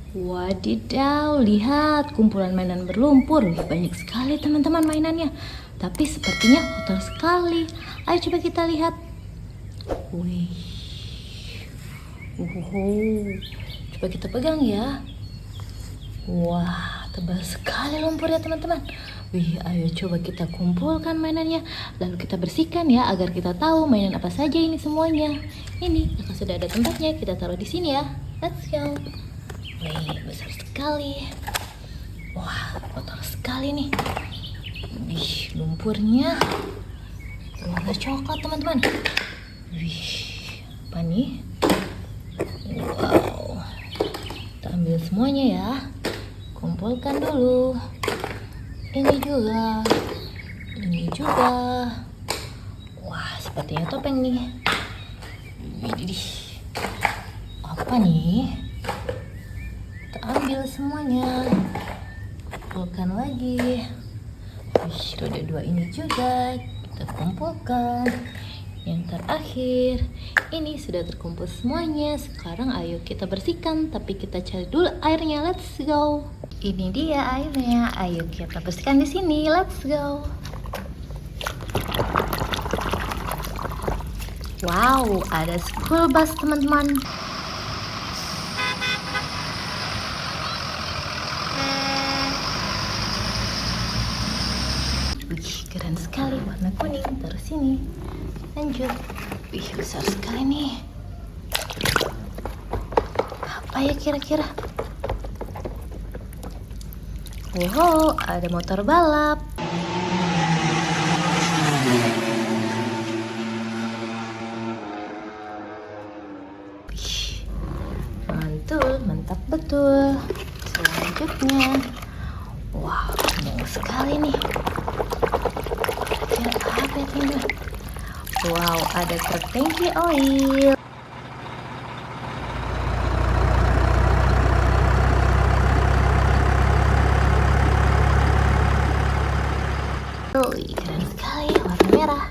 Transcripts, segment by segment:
Wadidaw, lihat kumpulan mainan berlumpur. Banyak sekali teman-teman mainannya. Tapi sepertinya kotor sekali. Ayo coba kita lihat. Wih. Coba kita pegang ya. Wah, tebal sekali lumpurnya teman-teman. Wih, ayo coba kita kumpulkan mainannya. Lalu kita bersihkan ya, agar kita tahu mainan apa saja ini semuanya. Ini, apakah sudah ada tempatnya? Kita taruh di sini ya. Let's go. Wih, besar sekali. Wah, kotor sekali nih. Wih, lumpurnya warna coklat teman-teman. Wih, apa nih? Wow. Kita ambil semuanya ya. Kumpulkan dulu. Ini juga. Ini juga. Wah, sepertinya topeng nih. Widih. Apa nih? Kita ambil semuanya. Kumpulkan lagi. Wih, roda 2 ini juga kita kumpulkan. Yang terakhir, ini sudah terkumpul semuanya. Sekarang ayo kita bersihkan, tapi kita cari dulu airnya. Let's go. Ini dia airnya. Ayo kita bersihkan di sini. Let's go. Wow, ada school bus teman-teman. Wih, keren sekali, warna kuning. Taruh sini. Lanjut. Wih, besar sekali nih. Apa ya kira-kira? Wow, ada motor balap. Wih, mantul, mantap betul. Selanjutnya, wow, banyak sekali nih. Kira-kira apa ya teman-teman? Wow, ada truk tangki oil. Keren sekali, warna merah.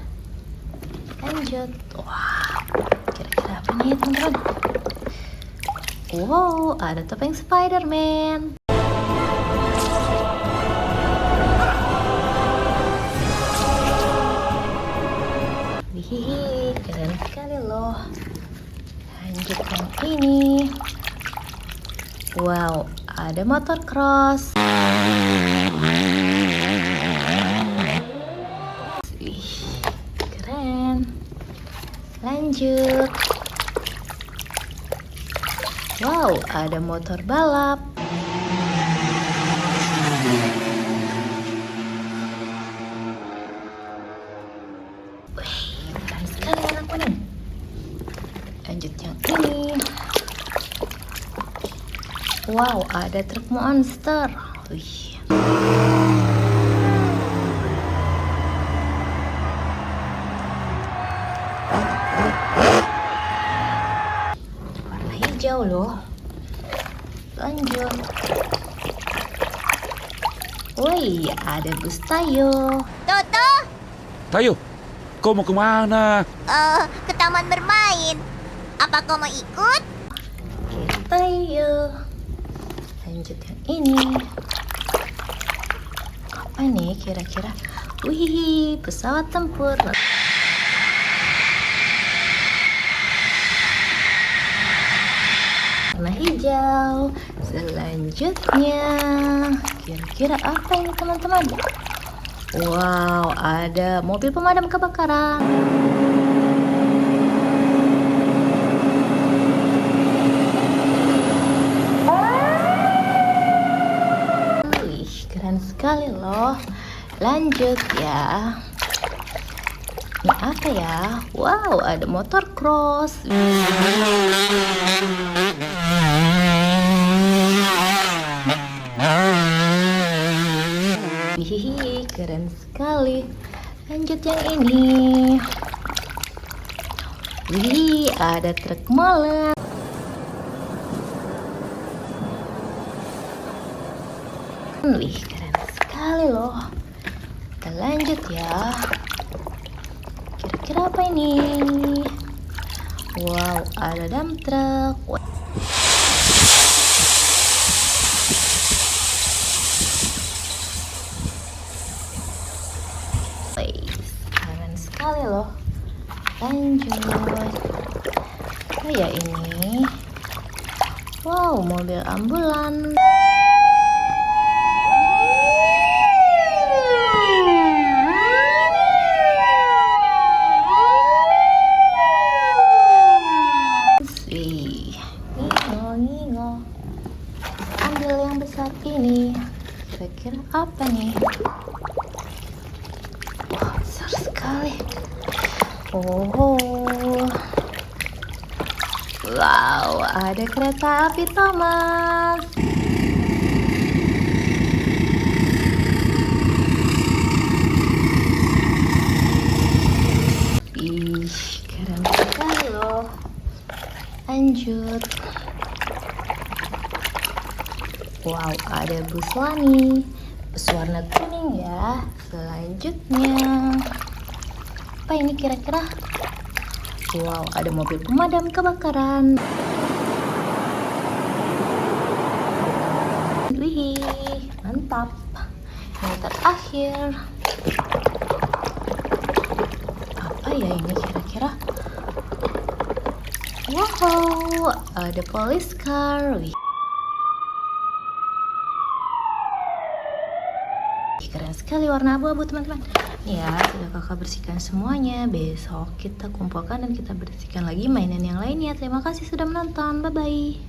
Lanjut. Wah, kira-kira apa nih teman-teman? Wow, ada topeng Spider-Man. Wih, keren sekali loh. Lanjut yang ini. Wow, ada motor cross. Wih, keren. Lanjut. Wow, ada motor balap. Lanjut yang ini. Wow, ada truk monster. Wih. Warna hijau loh. Lanjut. Wih, ada bus Tayo. Toto, Tayo, kau mau kemana? ke taman bermain. Apa kau mau ikut? Oke, Tayo. Lanjut yang ini. Apa nih kira-kira? Wih, pesawat tempur. Warna hijau. Selanjutnya, kira-kira apa ini teman-teman? Wow, ada mobil pemadam kebakaran. Wih, keren sekali loh. Lanjut ya. Ini apa ya? Wow, ada motor cross. Hihihi, keren sekali. Lanjut yang ini. Wih, ada truk molen. Wih, keren sekali loh. Kita lanjut ya. Kira-kira apa ini? Wow, ada dump truck. Wow, mobil ambulan. Wih, ngingo. Ambil yang besar ini. Kira-kira apa nih? Wah, besar sekali. Oh. Wow, ada kereta api Thomas. Ih, keren sekali loh. Lanjut. Wow, ada bus Lani. Bus warna kuning ya. Selanjutnya. Apa ini kira-kira? Wow, ada mobil pemadam kebakaran. Wih, mantap. Yang terakhir. Apa ya ini kira-kira? Wow, ada police car. Wih. Keren sekali warna abu-abu teman-teman. Ya, sudah kakak bersihkan semuanya. Besok kita kumpulkan dan kita bersihkan lagi mainan yang lainnya. Terima kasih sudah menonton. Bye-bye.